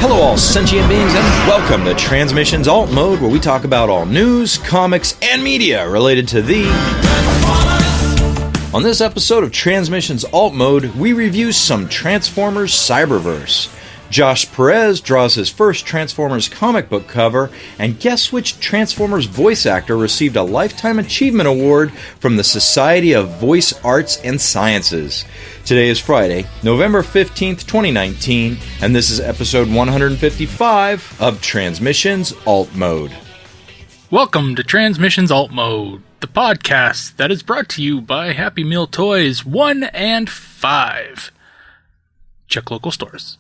Hello all sentient beings and welcome to Transmissions Alt Mode, where we talk about all news, comics, and media related to the... On this episode of Transmissions Alt Mode, we review some Transformers Cyberverse. Josh Perez draws his first Transformers comic book cover, and guess which Transformers voice actor received a Lifetime Achievement Award from the Society of Voice Arts and Sciences. Today is Friday, November 15th, 2019, and this is episode 155 of Transmissions Alt Mode. Welcome to Transmissions Alt Mode, the podcast that is brought to you by Happy Meal Toys 1 and 5. Check local stores.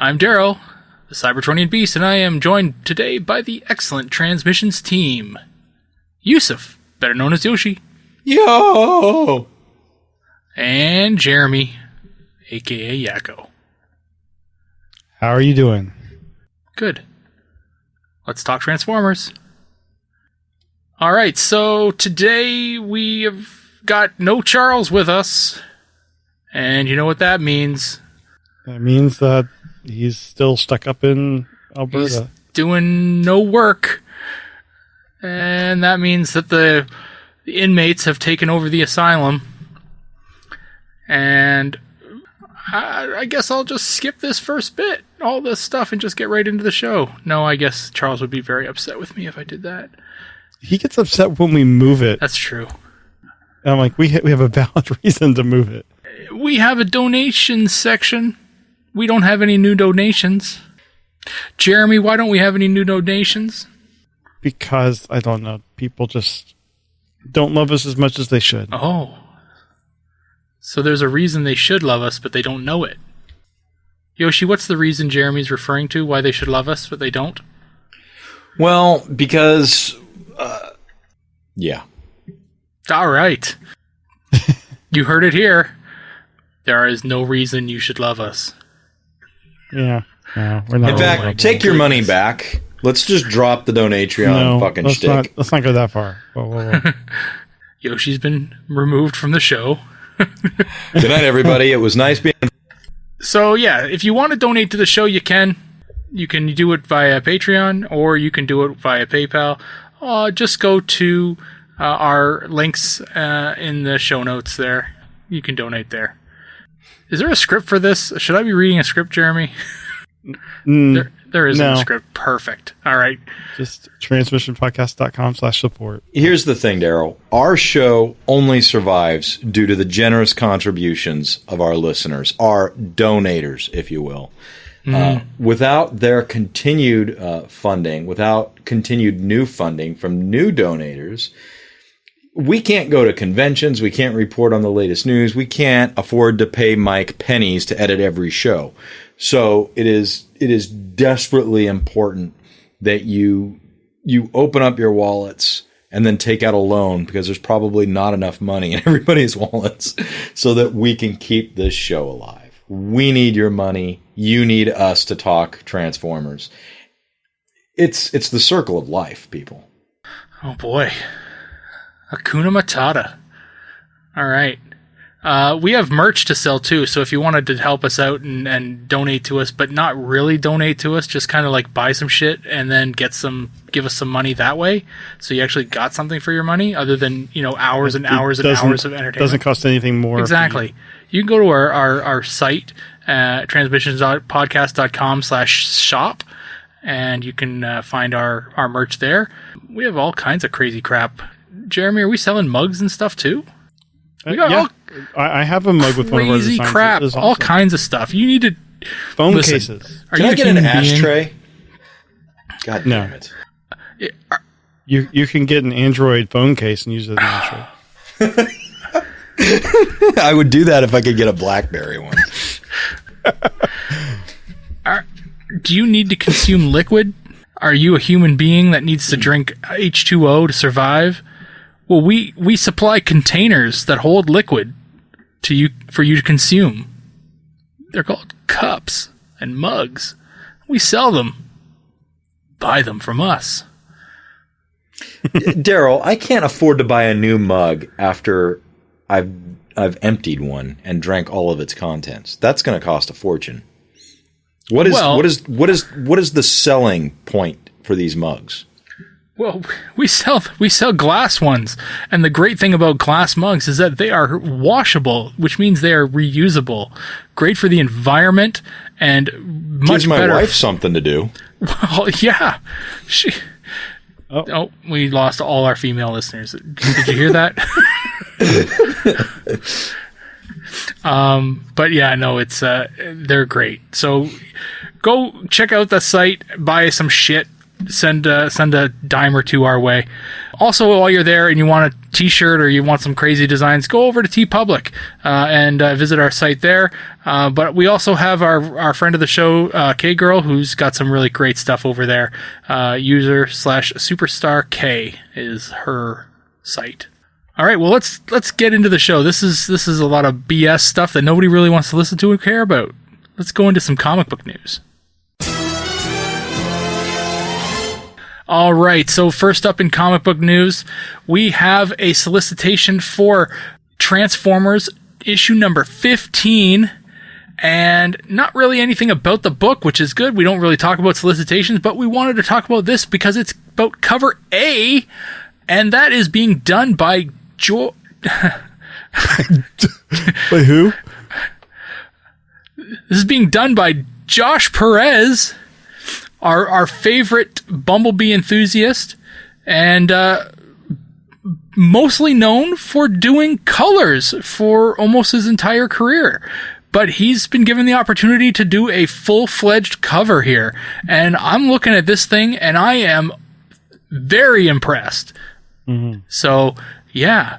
I'm Daryl, the Cybertronian Beast, and I am joined today by the excellent Transmissions team. Yusuf, better known as Yoshi. Yo! And Jeremy, a.k.a. Yakko. How are you doing? Good. Let's talk Transformers. Alright, so today we have got no Charles with us. And you know what that means. That means that he's still stuck up in Alberta. He's doing no work. And that means that the inmates have taken over the asylum. And I guess I'll just skip this first bit, all this stuff, and just get right into the show. No, I guess Charles would be very upset with me if I did that. He gets upset when we move it. That's true. And I'm like, we have a valid reason to move it. We have a donation section. We don't have any new donations. Jeremy, why don't we have any new donations? Because, I don't know, people just don't love us as much as they should. Oh. So there's a reason they should love us, but they don't know it. Yoshi, what's the reason Jeremy's referring to, why they should love us, but they don't? Well, because... yeah. All right. You heard it here. There is no reason you should love us. Yeah. No, we're not. In fact, take your money back. Let's just drop the Donatreon fucking shtick. Let's not go that far. Whoa. Yoshi's been removed from the show. Good night, everybody. It was nice being... So, yeah, if you want to donate to the show, you can. You can do it via Patreon, or you can do it via PayPal. Just go to our links in the show notes there. You can donate there. Is there a script for this? Should I be reading a script, Jeremy? There isn't a script. Perfect. All right. Just transmissionpodcast.com/support. Here's the thing, Daryl. Our show only survives due to the generous contributions of our listeners, our donators, if you will. Without their continued funding, without continued new funding from new donators, we can't go to conventions. We can't report on the latest news. We can't afford to pay Mike pennies to edit every show. So it is desperately important that you open up your wallets and then take out a loan, because there's probably not enough money in everybody's wallets, so that we can keep this show alive. We need your money. You need us to talk Transformers. It's the circle of life, people. Oh boy. Hakuna Matata. All right. We have merch to sell too, so if you wanted to help us out and donate to us, but not really donate to us, just kind of like buy some shit and then give us some money that way, so you actually got something for your money, other than, hours and hours and hours of entertainment. Doesn't cost anything more. Exactly. You can go to our site, transmissionspodcast.com/shop, and you can find our merch there. We have all kinds of crazy crap. Jeremy, are we selling mugs and stuff too? We got I have a mug with one of our designs. Crazy crap, awesome. All kinds of stuff. You need to... Phone cases. Can I get an ashtray? God damn it. You can get an Android phone case and use it as an ashtray. I would do that if I could get a BlackBerry one. Do you need to consume liquid? Are you a human being that needs to drink H2O to survive? Well, we supply containers that hold liquid for you to consume. They're called cups and mugs. We sell them. Buy them from us. Daryl, I can't afford to buy a new mug after I've emptied one and drank all of its contents. That's going to cost a fortune. What is the selling point for these mugs? Well, we sell glass ones, and the great thing about glass mugs is that they are washable, which means they are reusable. Great for the environment and much better. Gives my wife something to do. Well, yeah. Oh, we lost all our female listeners. Did you hear that? But yeah, no, it's they're great. So go check out the site, buy some shit. Send a dime or two our way. Also, while you're there and you want a t-shirt or you want some crazy designs, go over to TeePublic and visit our site there. But we also have our friend of the show, K-Girl, who's got some really great stuff over there. User/Superstar K is her site. All right, well, let's get into the show. This is a lot of BS stuff that nobody really wants to listen to or care about. Let's go into some comic book news. All right, so first up in comic book news, we have a solicitation for Transformers issue number 15, and not really anything about the book, which is good. We don't really talk about solicitations, but we wanted to talk about this because it's about cover A, and that is being done by Wait, who? This is being done by Josh Perez, our favorite Bumblebee enthusiast, and mostly known for doing colors for almost his entire career. But he's been given the opportunity to do a full-fledged cover here. And I'm looking at this thing, and I am very impressed. Mm-hmm. So, yeah,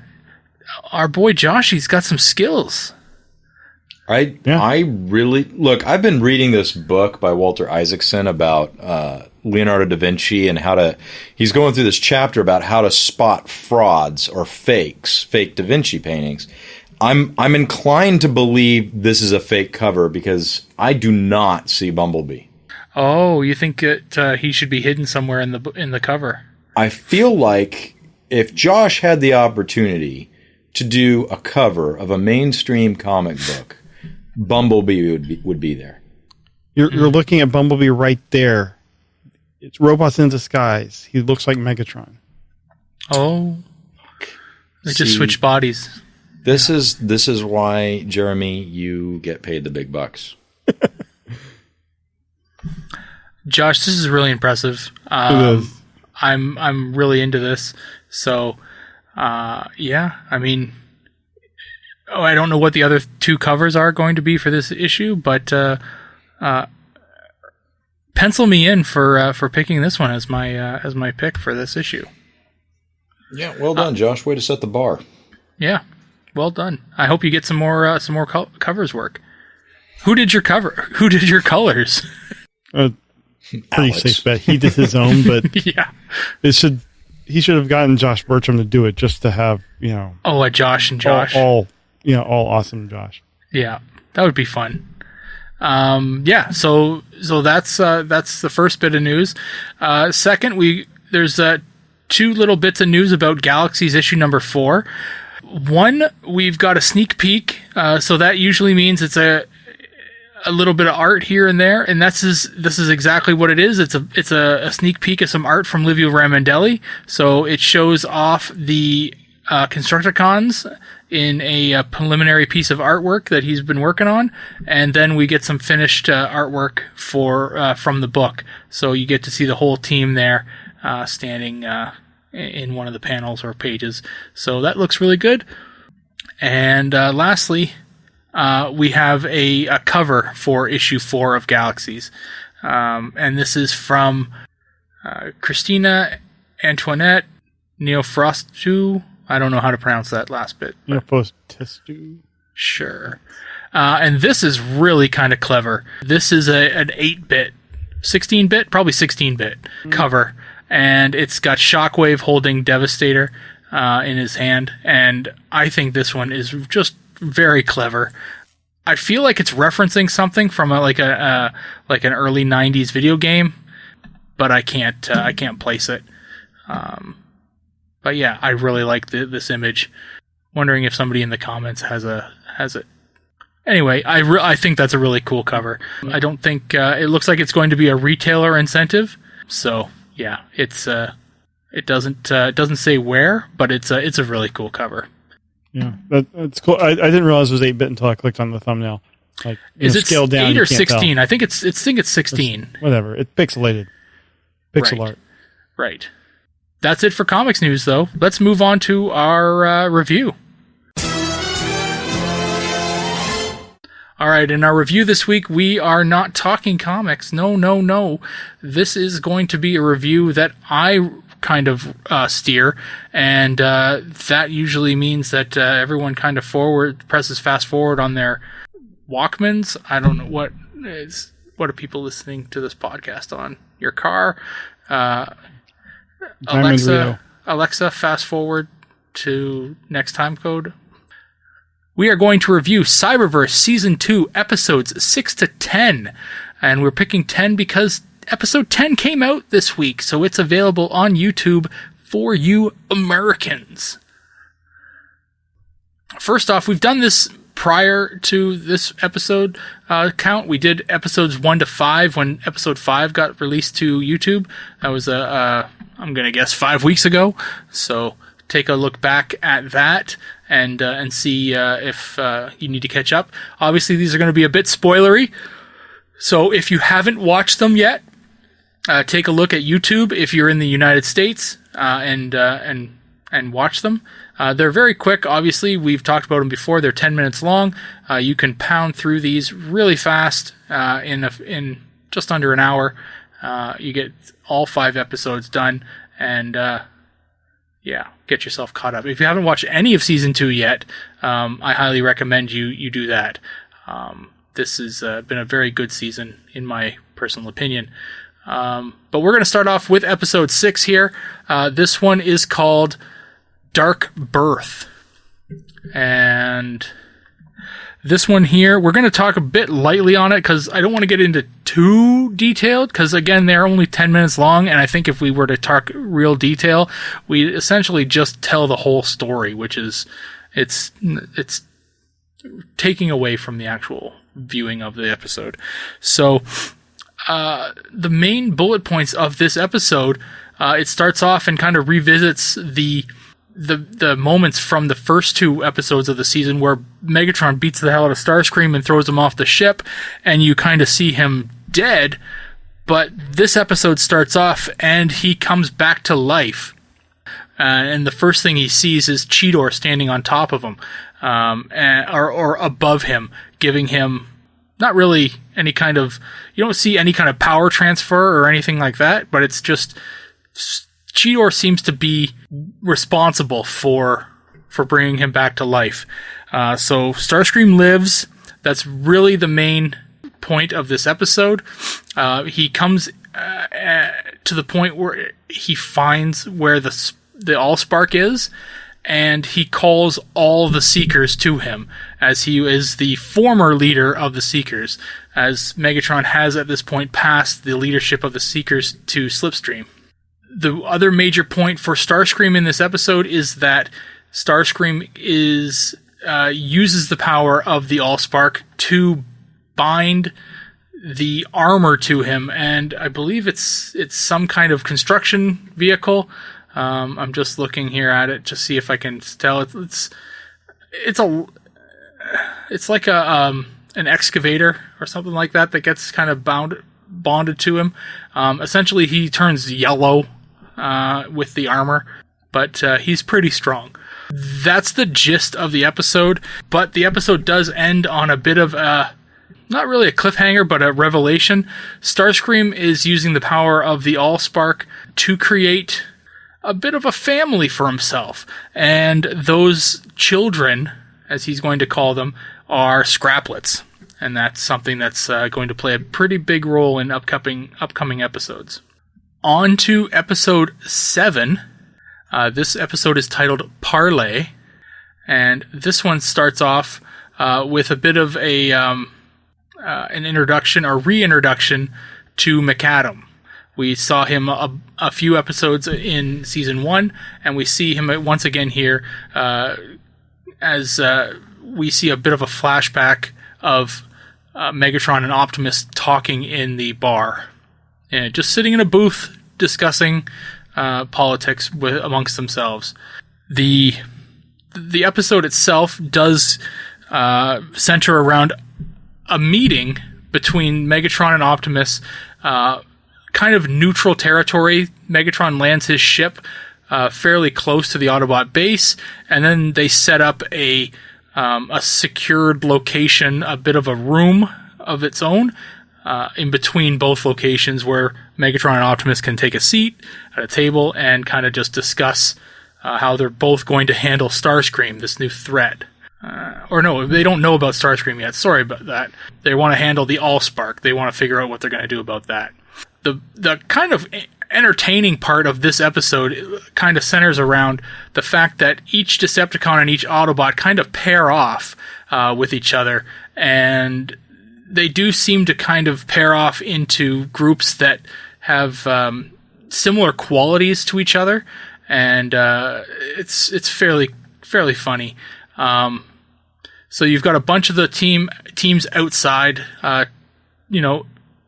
our boy Josh, he's got some skills. I really look. I've been reading this book by Walter Isaacson about Leonardo da Vinci and he's going through this chapter about how to spot frauds or fake Da Vinci paintings. I'm inclined to believe this is a fake cover because I do not see Bumblebee. Oh, you think he should be hidden somewhere in the cover? I feel like if Josh had the opportunity to do a cover of a mainstream comic book, Bumblebee would be there. You're looking at Bumblebee right there. It's robots in disguise. He looks like Megatron. Oh, they just switch bodies. This is why, Jeremy, you get paid the big bucks. Josh, this is really impressive. It is. I'm really into this. So, yeah, I mean, I don't know what the other two covers are going to be for this issue, but pencil me in for picking this one as my pick for this issue. Yeah, well done, Josh. Way to set the bar. Yeah, well done. I hope you get some more covers work. Who did your cover? Who did your colors? Pretty safe bet. He did his own, but yeah, he should have gotten Josh Bertram to do it just to have a Josh and Josh. All awesome Josh. Yeah, that would be fun. Yeah, so that's the first bit of news. Second, there's two little bits of news about Galaxies issue number 4. One, we've got a sneak peek, so that usually means it's a little bit of art here and there, and this is exactly what it is. It's a sneak peek of some art from Livio Ramondelli. So it shows off the Constructicons in a preliminary piece of artwork that he's been working on, and then we get some finished artwork from the book. So you get to see the whole team there standing in one of the panels or pages. So that looks really good. And lastly, we have a cover for issue 4 of Galaxies, and this is from Christina Antoinette Neofrostu. I don't know how to pronounce that last bit. Neofrostu? Sure. And this is really kind of clever. This is an 8-bit, 16-bit, probably 16-bit cover, and it's got Shockwave holding Devastator in his hand, and I think this one is just very clever. I feel like it's referencing something from like an early 90s video game, but I can't place it. But yeah, I really like this image. Wondering if somebody in the comments has it. Anyway, I think that's a really cool cover. I don't think it looks like it's going to be a retailer incentive. So yeah, it doesn't say where, but it's a really cool cover. Yeah, that's cool. I didn't realize it was 8-bit until I clicked on the thumbnail. Like, is it scaled down? 8 or 16? I think it's 16. Whatever. It's pixelated. Pixel art. Right. That's it for comics news, though. Let's move on to our review. All right, in our review this week, we are not talking comics. No. This is going to be a review that I kind of steer, and that usually means that everyone kind of presses fast forward on their Walkmans. I don't know what are people listening to this podcast on? Your car? Alexa, fast forward to next time code. We are going to review Cyberverse Season 2, Episodes 6 to 10. And we're picking 10 because Episode 10 came out this week, so it's available on YouTube for you Americans. First off, we've done this prior to this episode count. We did episodes 1 to 5 when episode 5 got released to YouTube. That was, I'm going to guess, 5 weeks ago. So take a look back at that and see if you need to catch up. Obviously, these are going to be a bit spoilery. So if you haven't watched them yet, take a look at YouTube if you're in the United States and watch them. They're very quick. Obviously, we've talked about them before. They're 10 minutes long. You can pound through these really fast in just under an hour. You get all 5 episodes done, and get yourself caught up. If you haven't watched any of Season 2 yet, I highly recommend you do that. This has been a very good season, in my personal opinion. But we're going to start off with Episode 6 here. This one is called Dark Birth. And this one here, we're going to talk a bit lightly on it because I don't want to get into too detailed because, again, they're only 10 minutes long, and I think if we were to talk real detail, we essentially just tell the whole story, which is it's taking away from the actual viewing of the episode. So the main bullet points of this episode, it starts off and kind of revisits the moments from the first 2 episodes of the season where Megatron beats the hell out of Starscream and throws him off the ship, and you kind of see him dead. But this episode starts off and he comes back to life. And the first thing he sees is Cheetor standing on top of him, or above him, giving him not really any kind of, you don't see any kind of power transfer or anything like that, but it's just Cheetor seems to be responsible for bringing him back to life. So Starscream lives. That's really the main point of this episode. He comes to the point where he finds where the Allspark is, and he calls all the Seekers to him, as he is the former leader of the Seekers, as Megatron has at this point passed the leadership of the Seekers to Slipstream. The other major point for Starscream in this episode is that Starscream uses the power of the Allspark to bind the armor to him, and I believe it's some kind of construction vehicle. I'm just looking here at it to see if I can tell. It's like an excavator or something like that gets kind of bonded to him. Essentially, he turns yellow with the armor, but he's pretty strong. That's the gist of the episode, but the episode does end on a bit of not really a cliffhanger, but a revelation. Starscream is using the power of the Allspark to create a bit of a family for himself, and those children, as he's going to call them, are Scraplets, and that's something that's going to play a pretty big role in upcoming episodes. On to episode 7. This episode is titled Parlay, and this one starts off with a bit of an introduction or reintroduction to McAdam. We saw him a few episodes in season 1, and we see him once again here as we see a bit of a flashback of Megatron and Optimus talking in the bar, and just sitting in a booth discussing politics amongst themselves. The episode itself does center around a meeting between Megatron and Optimus, kind of neutral territory. Megatron lands his ship fairly close to the Autobot base, and then they set up a secured location, a bit of a room of its own, in between both locations, where Megatron and Optimus can take a seat at a table and kind of just discuss how they're both going to handle Starscream, this new threat. Or no, they don't know about Starscream yet. Sorry about that. They want to handle the Allspark. They want to figure out what they're going to do about that. The kind of entertaining part of this episode kind of centers around the fact that each Decepticon and each Autobot kind of pair off with each other, and they do seem to kind of pair off into groups that have similar qualities to each other, and it's fairly funny. So you've got a bunch of the teams outside,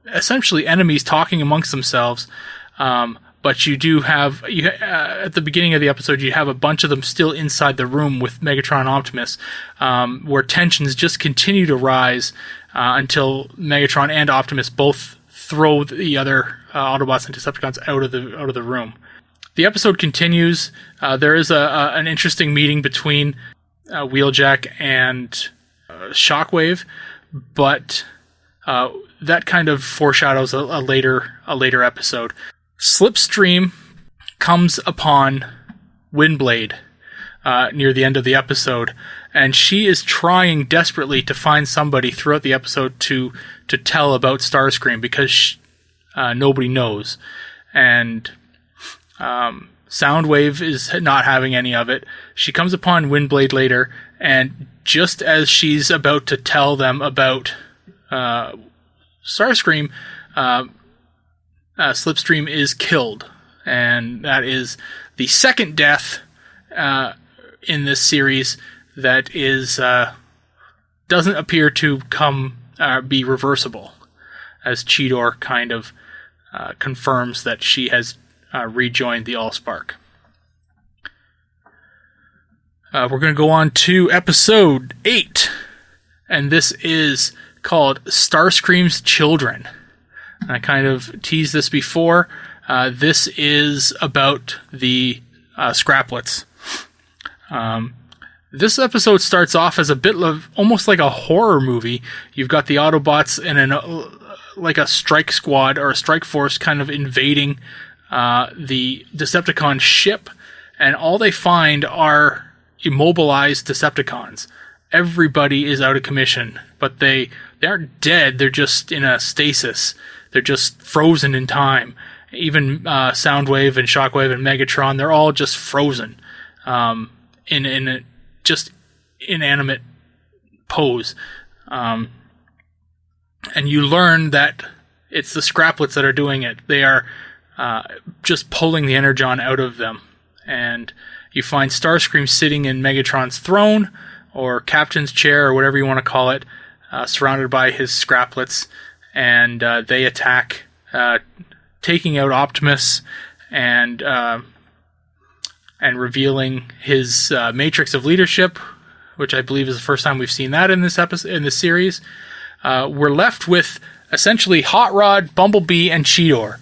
essentially enemies talking amongst themselves. But you do have, at the beginning of the episode, you have a bunch of them still inside the room with Megatron and Optimus, where tensions just continue to rise until Megatron and Optimus both throw the other Autobots and Decepticons out of the room. The episode continues. There is an interesting meeting between Wheeljack and Shockwave, but that kind of foreshadows a later episode. Slipstream comes upon Windblade near the end of the episode, and she is trying desperately to find somebody throughout the episode to tell about Starscream, because nobody knows. And Soundwave is not having any of it. She comes upon Windblade later, and just as she's about to tell them about Starscream, Slipstream is killed, and that is the second death in this series that is doesn't appear to be reversible, as Cheetor kind of confirms that she has rejoined the Allspark. We're going to go on to episode 8, and this is called Starscream's Children. I kind of teased this before. This is about the Scraplets. This episode starts off as a bit of almost like a horror movie. You've got the Autobots and like a strike squad or a strike force kind of invading the Decepticon ship, and all they find are immobilized Decepticons. Everybody is out of commission, but they aren't dead. They're just in a stasis. They're just frozen in time. Even Soundwave and Shockwave and Megatron, they're all just frozen in a just inanimate pose. And you learn that it's the Scraplets that are doing it. They are just pulling the Energon out of them. And you find Starscream sitting in Megatron's throne, or captain's chair, or whatever you want to call it, surrounded by his Scraplets. And they attack, taking out Optimus and revealing his matrix of leadership, which I believe is the first time we've seen that in this episode, in this series. We're left with essentially Hot Rod, Bumblebee, and Cheetor,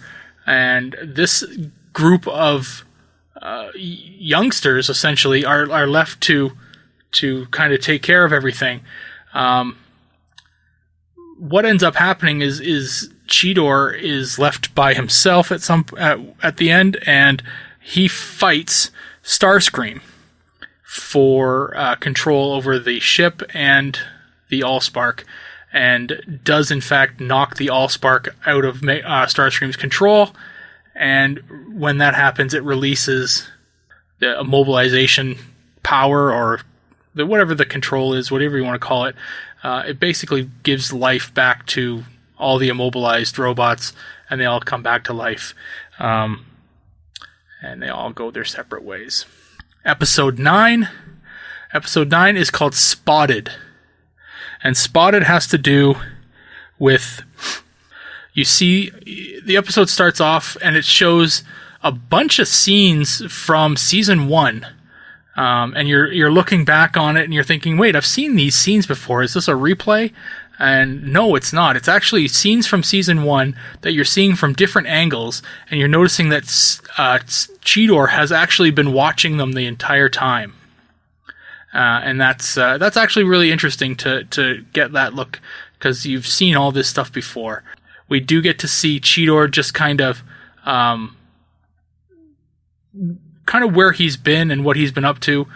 and this group of youngsters essentially are left to kind of take care of everything. What ends up happening is Cheetor is left by himself at the end, and he fights Starscream for control over the ship and the Allspark, and does in fact knock the Allspark out of Starscream's control. And when that happens, it releases the immobilization power, or whatever the control is, whatever you want to call it. It basically gives life back to all the immobilized robots, and they all come back to life. And they all go their separate ways. Episode 9. Episode 9 is called Spotted. And Spotted has to do with, you see, the episode starts off and it shows a bunch of scenes from season 1. And you're looking back on it and you're thinking, wait, I've seen these scenes before. Is this a replay? And no, it's not. It's actually scenes from season 1 that you're seeing from different angles, and you're noticing that Cheetor has actually been watching them the entire time. And that's actually really interesting to get that look, because you've seen all this stuff before. We do get to see Cheetor just kind of where he's been and what he's been up to.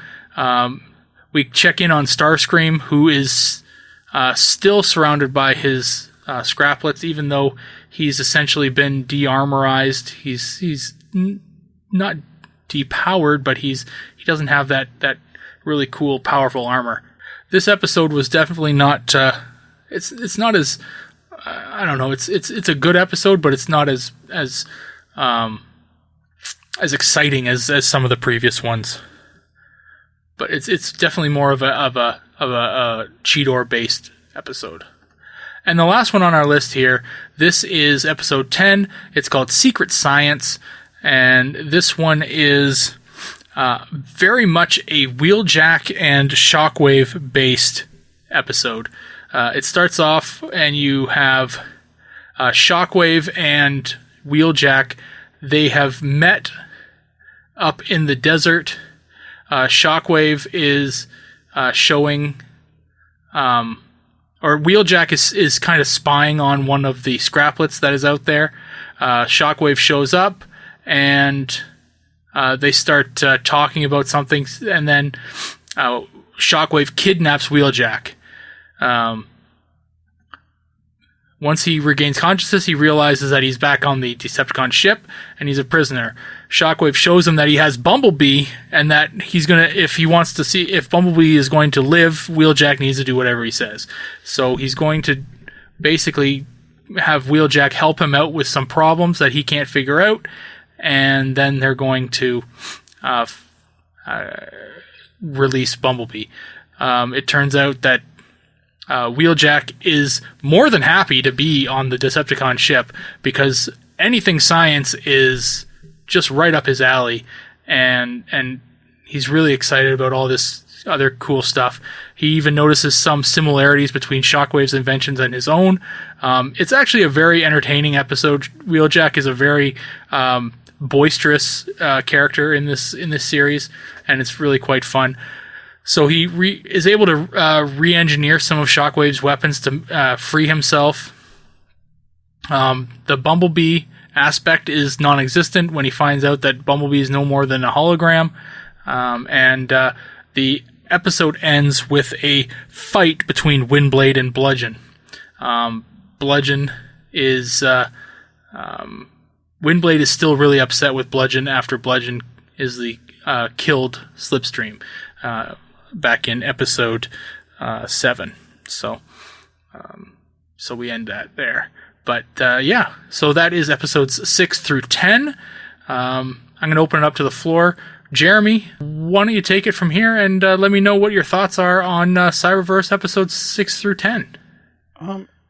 We check in on Starscream, who is still surrounded by his scraplets, even though he's essentially been de-armorized. He's not depowered, but he doesn't have that really cool, powerful armor. This episode was definitely not. It's not as I don't know. It's a good episode, but it's not as exciting as some of the previous ones. But it's definitely more of a Cheetor based episode. And the last one on our list here, this is episode 10. It's called Secret Science, and this one is very much a Wheeljack and Shockwave based episode. It starts off and you have Shockwave and Wheeljack. They have met up in the desert. Shockwave is showing, or Wheeljack is kind of spying on one of the scraplets that is out there. Shockwave shows up, and they start talking about something, and then Shockwave kidnaps Wheeljack. Once he regains consciousness, he realizes that he's back on the Decepticon ship, and he's a prisoner. Shockwave shows him that he has Bumblebee, and that if Bumblebee is going to live, Wheeljack needs to do whatever he says. So he's going to basically have Wheeljack help him out with some problems that he can't figure out, and then they're going to release Bumblebee. It turns out that Wheeljack is more than happy to be on the Decepticon ship, because anything science is just right up his alley, and he's really excited about all this other cool stuff. He even notices some similarities between Shockwave's inventions and his own. It's actually a very entertaining episode. Wheeljack is a very boisterous character in this series, and it's really quite fun. So he is able to re-engineer some of Shockwave's weapons to free himself. The Bumblebee aspect is non-existent when he finds out that Bumblebee is no more than a hologram. And the episode ends with a fight between Windblade and Bludgeon. Windblade is still really upset with Bludgeon after Bludgeon is killed Slipstream back in episode 7. So we end that there. But so that is episodes 6 through 10. I'm going to open it up to the floor. Jeremy, why don't you take it from here and let me know what your thoughts are on Cyberverse episodes 6 through 10.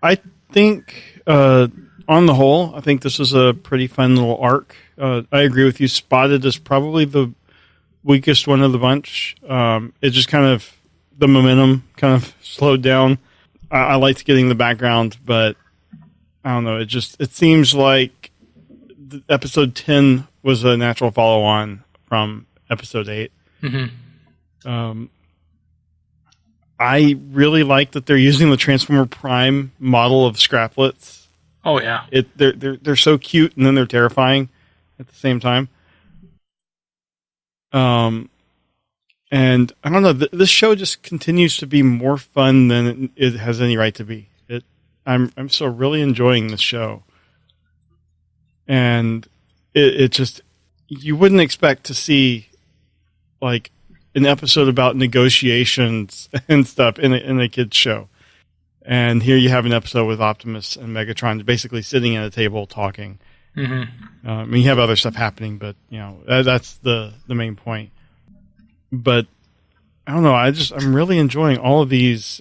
I think, on the whole, I think this is a pretty fun little arc. I agree with you. Spotted is probably the weakest one of the bunch. It just kind of, the momentum kind of slowed down. I liked getting the background, but I don't know. It seems like episode 10 was a natural follow-on from episode 8. Mm-hmm. I really like that they're using the Transformer Prime model of scraplets. Oh yeah, they're so cute, and then they're terrifying at the same time. And I don't know. This show just continues to be more fun than it has any right to be. I'm so really enjoying this show, and it just, you wouldn't expect to see like an episode about negotiations and stuff in a kids show, and here you have an episode with Optimus and Megatron basically sitting at a table talking. Mm-hmm. I mean, you have other stuff happening, but that's the main point. But I don't know. I'm really enjoying all of these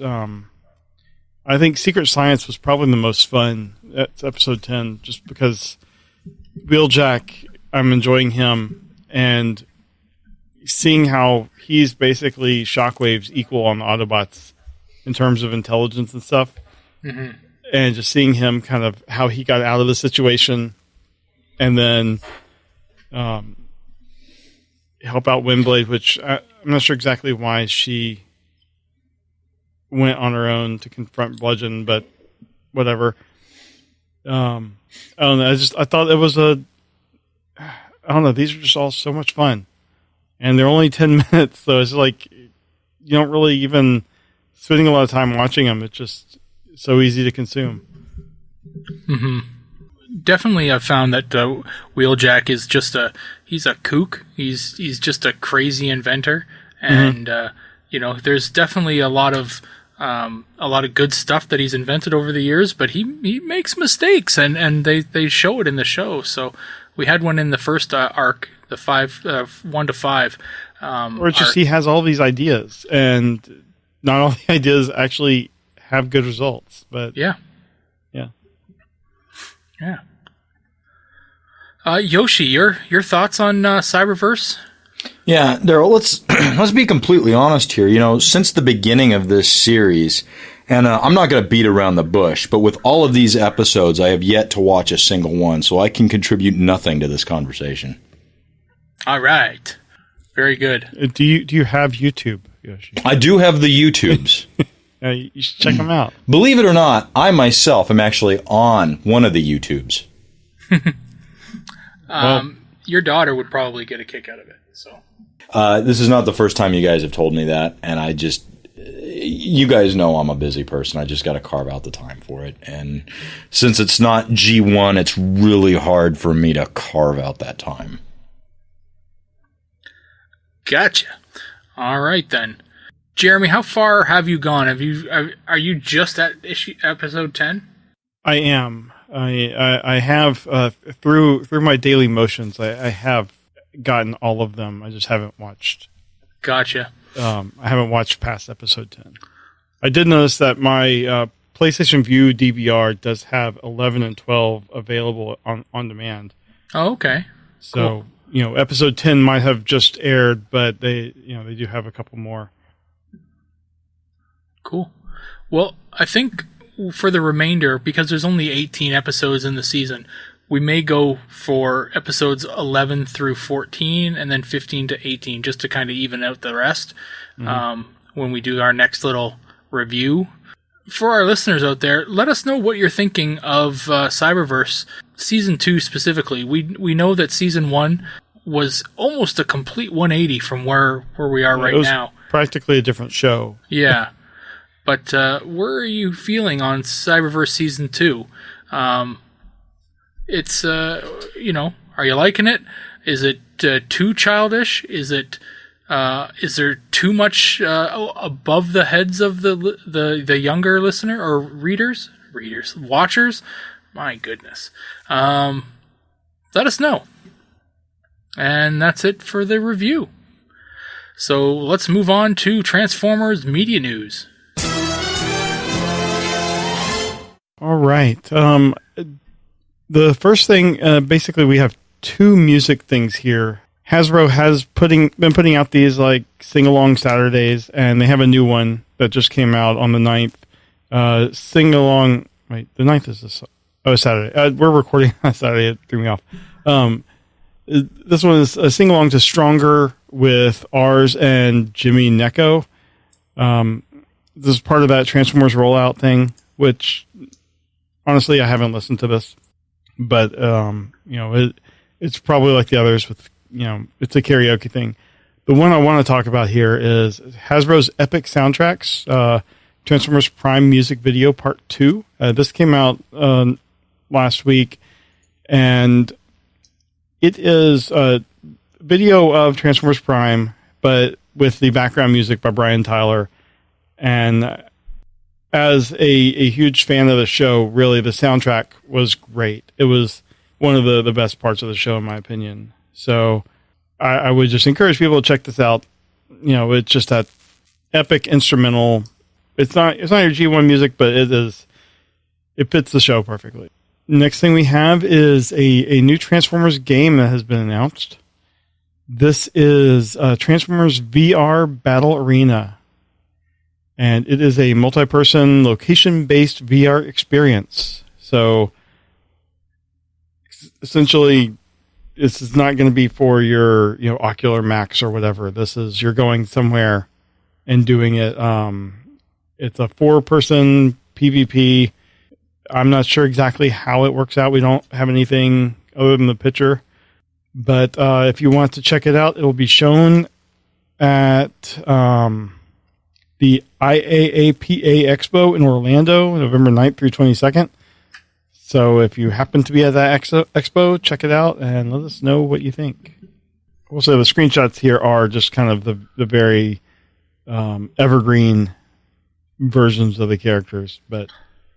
I think Secret Science was probably the most fun. That's episode 10, just because Wheeljack, I'm enjoying him, and seeing how he's basically Shockwave's equal on the Autobots in terms of intelligence and stuff. Mm-hmm. And just seeing him kind of how he got out of the situation and then help out Windblade, which I'm not sure exactly why she went on her own to confront Bludgeon, but whatever. I don't know. I thought it was I don't know. These are just all so much fun, and they're only 10 minutes, so it's like you don't really even spending a lot of time watching them. It's just so easy to consume. Mm-hmm. Definitely, I've found that Wheeljack is just he's a kook. He's just a crazy inventor, and there's definitely a lot of good stuff that he's invented over the years, but he makes mistakes, and they show it in the show. So we had one in the first arc, the 1 to 5. Or it's just he has all these ideas, and not all the ideas actually have good results. But yeah. Yoshi, your thoughts on Cyberverse? Yeah, Daryl, let's be completely honest here. Since the beginning of this series, and I'm not going to beat around the bush, but with all of these episodes, I have yet to watch a single one, so I can contribute nothing to this conversation. All right. Very good. Do you have YouTube, Yoshi? I do have the YouTubes. You should check them out. Believe it or not, I myself am actually on one of the YouTubes. Your daughter would probably get a kick out of it. So this is not the first time you guys have told me that, and you guys know I'm a busy person. I just got to carve out the time for it, and since it's not G1, it's really hard for me to carve out that time. Gotcha. All right then, Jeremy, how far have you gone? Are you just at episode 10? I am. I have through my daily motions. I have gotten all of them. I just haven't watched. Gotcha. I haven't watched past episode 10. I did notice that my PlayStation Vue DVR does have 11 and 12 available on demand. Oh, okay. So cool. Episode 10 might have just aired, but they do have a couple more. Cool. Well, I think for the remainder, because there's only 18 episodes in the season, we may go for episodes 11 through 14 and then 15 to 18 just to kind of even out the rest when we do our next little review. For our listeners out there, let us know what you're thinking of Cyberverse Season 2 specifically. We know that Season 1 was almost a complete 180 from where we are right now. Practically a different show. Yeah. But where are you feeling on Cyberverse Season 2? It's, are you liking it? Is it too childish? Is there too much above the heads of the younger listener or readers, watchers? My goodness. Let us know. And that's it for the review. So let's move on to Transformers Media News. All right. The first thing, basically, we have two music things here. Hasbro has been putting out these sing-along Saturdays, and they have a new one that just came out on the 9th. Sing-along... Wait, the 9th is this... Oh, Saturday. We're recording on Saturday. It threw me off. This one is a sing-along to Stronger with Ars and Jimmy Necco. This is part of that Transformers rollout thing, which... Honestly, I haven't listened to this, but it's probably like the others with it's a karaoke thing. The one I want to talk about here is Hasbro's Epic Soundtracks, Transformers Prime Music Video Part 2. This came out last week, and it is a video of Transformers Prime, but with the background music by Brian Tyler, and as a huge fan of the show, really, the soundtrack was great. It was one of the best parts of the show, in my opinion. So I would just encourage people to check this out. It's just that epic instrumental it's not your G1 music, but it fits the show perfectly. Next thing we have is a new Transformers game that has been announced. This is Transformers VR Battle Arena. And it is a multi-person, location-based VR experience. So, essentially, this is not going to be for your, Ocular Max or whatever. This is, you're going somewhere and doing it. It's a 4-person PvP. I'm not sure exactly how it works out. We don't have anything other than the picture. But if you want to check it out, it will be shown at the IAAPA Expo in Orlando, November 9th through 22nd. So if you happen to be at that expo, check it out and let us know what you think. Also, the screenshots here are just kind of the very evergreen versions of the characters. But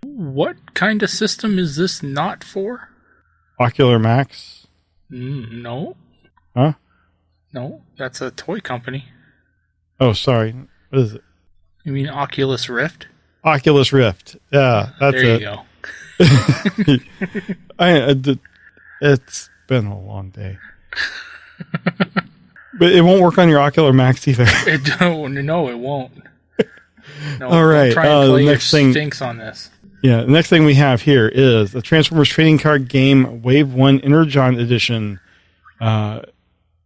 what kind of system is this not for? Ocular Max? No. Huh? No, that's a toy company. Oh, sorry. What is it? You mean Oculus Rift? Oculus Rift. Yeah, that's it. There you go. It's been a long day. But it won't work on your Ocular Max either. No, it won't. No, all right. try and play the next thing, Sphinx on this. Yeah, the next thing we have here is the Transformers trading card game Wave 1 Energon Edition.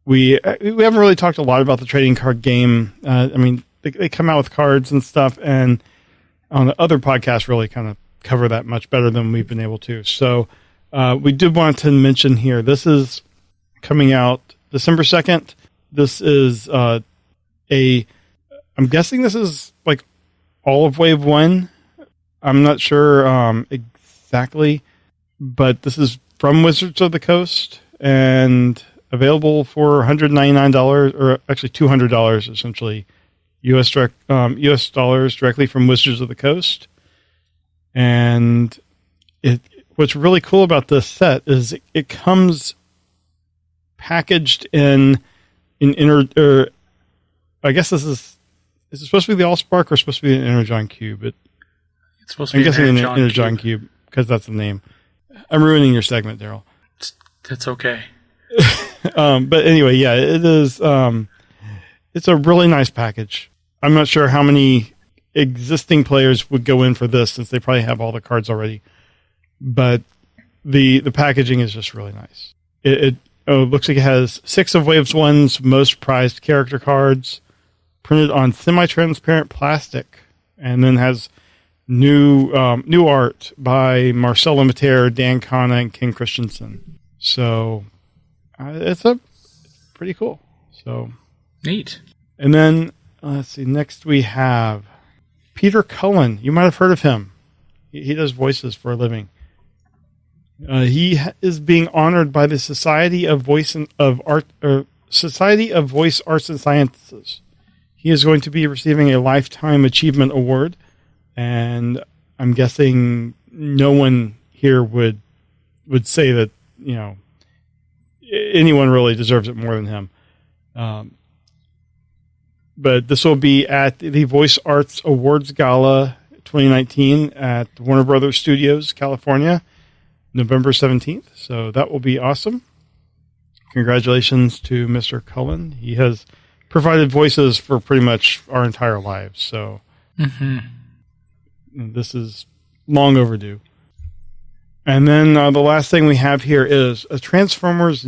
We haven't really talked a lot about the trading card game. They come out with cards and stuff, and on the other podcasts really kind of cover that much better than we've been able to. So we did want to mention here, this is coming out December 2nd. This is I'm guessing this is like all of Wave 1. I'm not sure exactly, but this is from Wizards of the Coast and available for $199, or actually $200 essentially, US dollars directly from Wizards of the Coast. And what's really cool about this set is it comes packaged in I guess is it supposed to be the Allspark or supposed to be an Energon Cube? It's supposed to be an Energon Cube because that's the name. I'm ruining your segment, Daryl. It's okay. But anyway, yeah, it is. It's a really nice package. I'm not sure how many existing players would go in for this since they probably have all the cards already. But the packaging is just really nice. It looks like it has 6 of Wave 1's most prized character cards printed on semi-transparent plastic, and then has new art by Marcelo Mater, Dan Kana, and Ken Christensen. So it's pretty cool. So neat. And then let's see. Next we have Peter Cohen. You might have heard of him. He does voices for a living. He is being honored by the Society of Voice Arts and Sciences. He is going to be receiving a Lifetime Achievement Award, and I'm guessing no one here would say that anyone really deserves it more than him. But this will be at the Voice Arts Awards Gala 2019 at Warner Brothers Studios, California, November 17th. So that will be awesome. Congratulations to Mr. Cullen. He has provided voices for pretty much our entire lives. So this is long overdue. And then the last thing we have here is a Transformers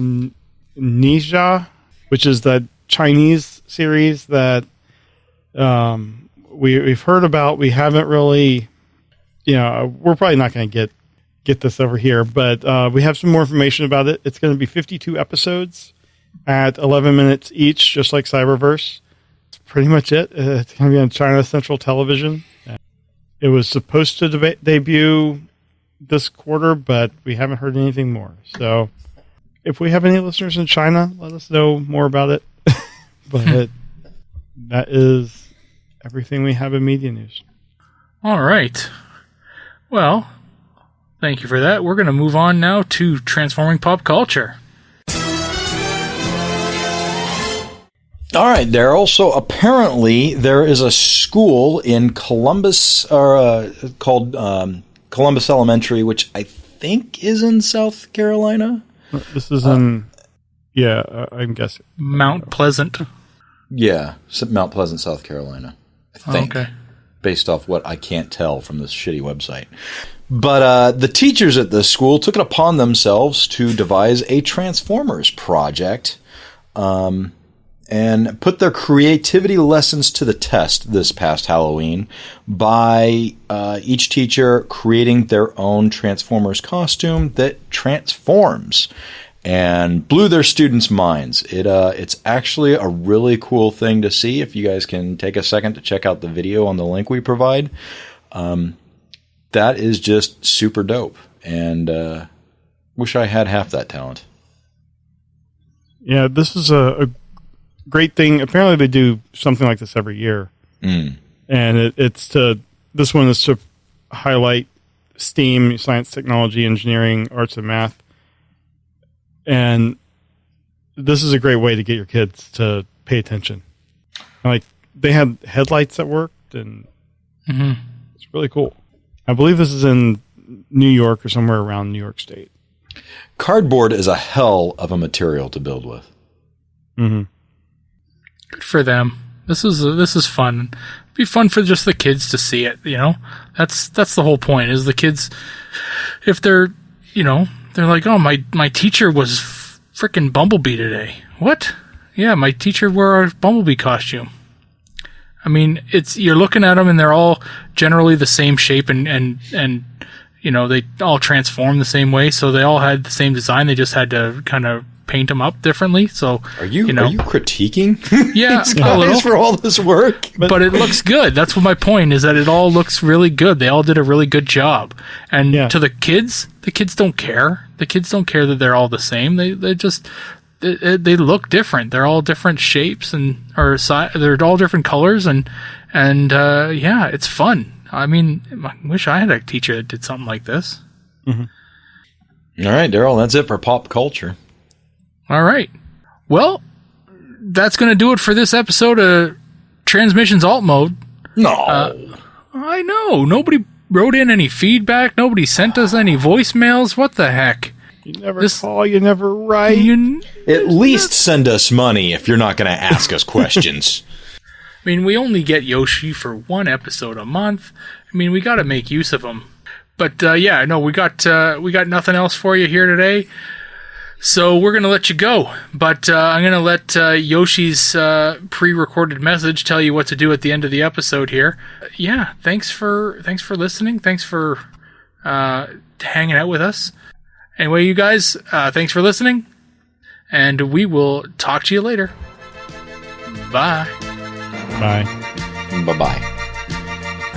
Ninja, which is that Chinese series that we've heard about. We haven't really, we're probably not going to get this over here, but we have some more information about it. It's going to be 52 episodes at 11 minutes each, just like Cyberverse. That's pretty much it. It's going to be on China Central Television. It was supposed to debut this quarter, but we haven't heard anything more. So if we have any listeners in China, let us know more about it. But that is everything we have in media news. All right. Well, thank you for that. We're going to move on now to transforming pop culture. All right, Daryl. So apparently there is a school in Columbus called Columbus Elementary, which I think is in South Carolina. This is in, I'm guessing. Mount Pleasant. Yeah, Mount Pleasant, South Carolina, I think. Okay. Based off what I can't tell from this shitty website. But the teachers at this school took it upon themselves to devise a Transformers project and put their creativity lessons to the test this past Halloween by each teacher creating their own Transformers costume that transforms, and blew their students' minds. It's actually a really cool thing to see. If you guys can take a second to check out the video on the link we provide, that is just super dope, and wish I had half that talent. Yeah, this is a great thing. Apparently they do something like this every year. And this one is to highlight STEAM, science, technology, engineering, arts, and math. And this is a great way to get your kids to pay attention. Like, they had headlights that worked, and it's really cool. I believe this is in New York or somewhere around New York State. Cardboard is a hell of a material to build with. Mm-hmm. Good for them. This is fun. It'd be fun for just the kids to see it. You know, that's the whole point. Is the kids, if they're like, oh, my teacher was frickin' Bumblebee today. What? Yeah, my teacher wore a Bumblebee costume. I mean, you're looking at them and they're all generally the same shape and they all transform the same way. So they all had the same design. They just had to kind of paint them up differently. So are you critiquing these guys for all this work? But it looks good. That's what my point is, that it all looks really good. They all did a really good job. And to the kids don't care. The kids don't care that they're all the same. They they look different. They're all different shapes they're all different colors and it's fun. I mean, I wish I had a teacher that did something like this. Mm-hmm. All right, Daryl, that's it for pop culture. All right. Well, that's going to do it for this episode of Transmissions Alt Mode. No. I know. Nobody wrote in any feedback. Nobody sent us any voicemails. What the heck? You never call, you never write. At least send us money if you're not going to ask us questions. I mean, we only get Yoshi for one episode a month. I mean, we got to make use of them. But we got nothing else for you here today. So we're going to let you go, but I'm going to let Yoshi's pre-recorded message tell you what to do at the end of the episode here. Thanks for listening. Thanks for hanging out with us. Anyway, you guys, thanks for listening, and we will talk to you later. Bye. Bye. Bye-bye.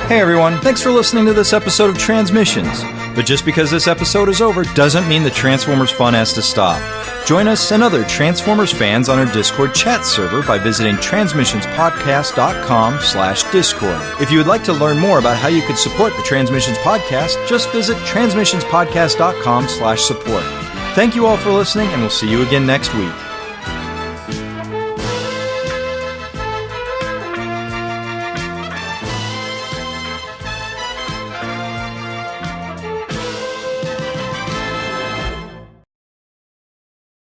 Hey everyone, thanks for listening to this episode of Transmissions. But just because this episode is over doesn't mean the Transformers fun has to stop. Join us and other Transformers fans on our Discord chat server by visiting transmissionspodcast.com/discord. If you would like to learn more about how you could support the Transmissions Podcast, just visit transmissionspodcast.com/support. Thank you all for listening, and we'll see you again next week.